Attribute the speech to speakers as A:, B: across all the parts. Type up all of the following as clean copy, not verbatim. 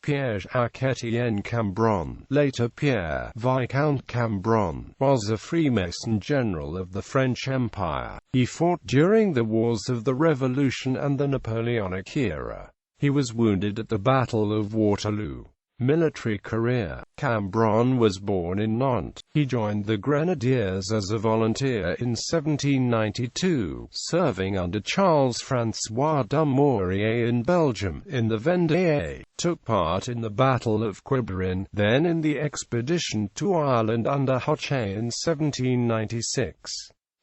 A: Pierre Jacques Étienne Cambronne, later Pierre Viscount Cambronne, was a Freemason general of the French Empire. He fought during the wars of the Revolution and the Napoleonic era. He was wounded at the Battle of Waterloo. Military career. Cambron was born in Nantes. He joined the Grenadiers as a volunteer in 1792, serving under Charles-François Dumouriez in Belgium. In the Vendée, took part in the Battle of Quiberon, then in the expedition to Ireland under He in 1796.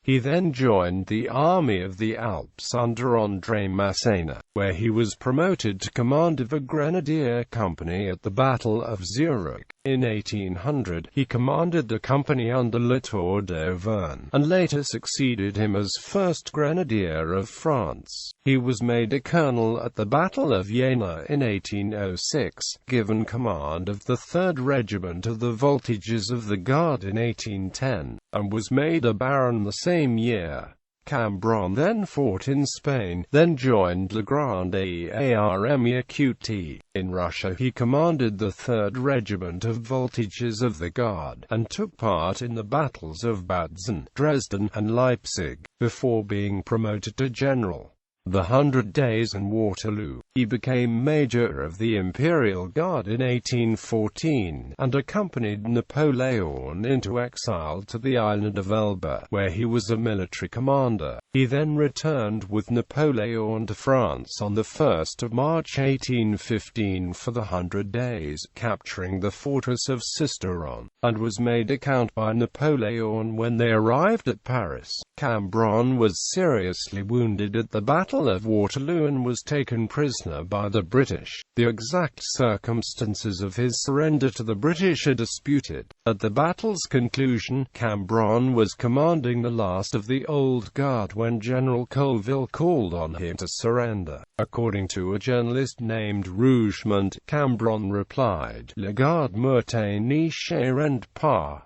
A: He then joined the Army of the Alps under André Masséna, where he was promoted to command of a grenadier company at the Battle of Zurich. In 1800, he commanded a company under La Tour d'Auvergne, and later succeeded him as 1st Grenadier of France. He was made a colonel at the Battle of Jena in 1806, given command of the 3rd Regiment of the Voltigeurs of the Guard in 1810, and was made a baron the same year. Cambron then fought in Spain, then joined La Grande Armée Qt. In Russia he commanded the 3rd Regiment of Voltigeurs of the Guard, and took part in the battles of Bautzen, Dresden, and Leipzig, before being promoted to general. The 100 Days and Waterloo. He became Major of the Imperial Guard in 1814, and accompanied Napoleon into exile to the island of Elba, where he was a military commander. He then returned with Napoleon to France on the 1st of March 1815 for the 100 Days, capturing the fortress of Sisteron, and was made a count by Napoleon when they arrived at Paris. Cambron was seriously wounded at the Battle of Waterloo and was taken prisoner by the British. The exact circumstances of his surrender to the British are disputed. At the battle's conclusion, Cambron was commanding the last of the Old Guard when General Colville called on him to surrender. According to a journalist named Rougemont, Cambron replied, "La garde morte ni rend pas."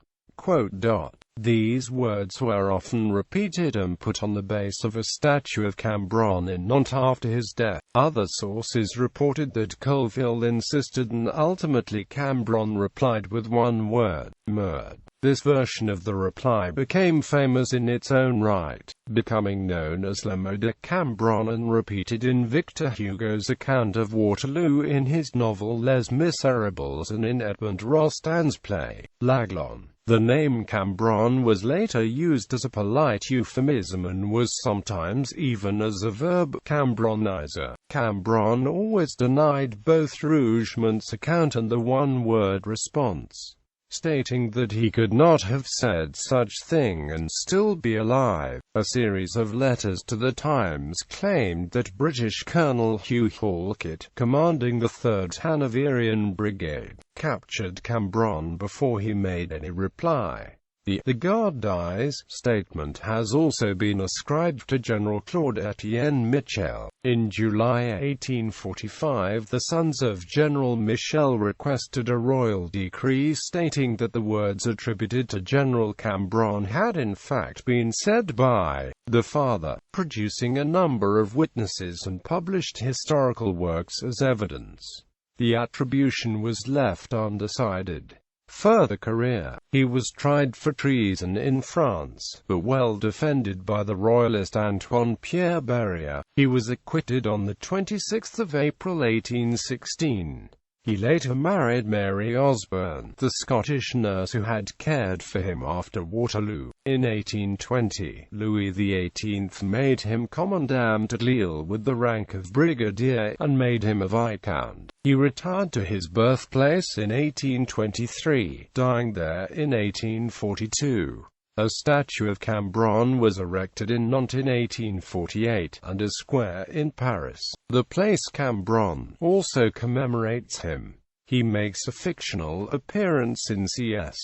A: These words were often repeated and put on the base of a statue of Cambron in Nantes after his death. Other sources reported that Colville insisted, and ultimately Cambron replied with one word: murd. This version of the reply became famous in its own right, becoming known as Le mot de Cambron and repeated in Victor Hugo's account of Waterloo in his novel Les Miserables and in Edmond Rostand's play, L'Aiglon. The name Cambron was later used as a polite euphemism and was sometimes even as a verb, Cambronizer. Cambron always denied both Rougemont's account and the one-word response, stating that he could not have said such thing and still be alive. A series of letters to the Times claimed that British Colonel Hugh Halkett, commanding the 3rd Hanoverian Brigade, captured Cambron before he made any reply. The Guard dies statement has also been ascribed to General Claude Etienne Michel. In July 1845, the sons of General Michel requested a royal decree stating that the words attributed to General Cambron had in fact been said by the father, producing a number of witnesses and published historical works as evidence. The attribution was left undecided. Further career. He was tried for treason in France, but well defended by the royalist Antoine Pierre Barrière. He was acquitted on the 26th of April 1816. He later married Mary Osborne, the Scottish nurse who had cared for him after Waterloo. In 1820, Louis XVIII made him commandant at Lille with the rank of brigadier, and made him a viscount. He retired to his birthplace in 1823, dying there in 1842. A statue of Cambron was erected in Nantes in 1848, and a square in Paris. The place Cambron also commemorates him. He makes a fictional appearance in C.S.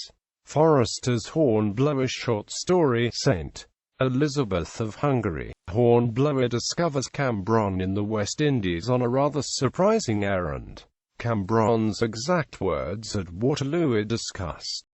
A: Forrester's Hornblower short story, St. Elizabeth of Hungary. Hornblower discovers Cambron in the West Indies on a rather surprising errand. Cambron's exact words at Waterloo are discussed.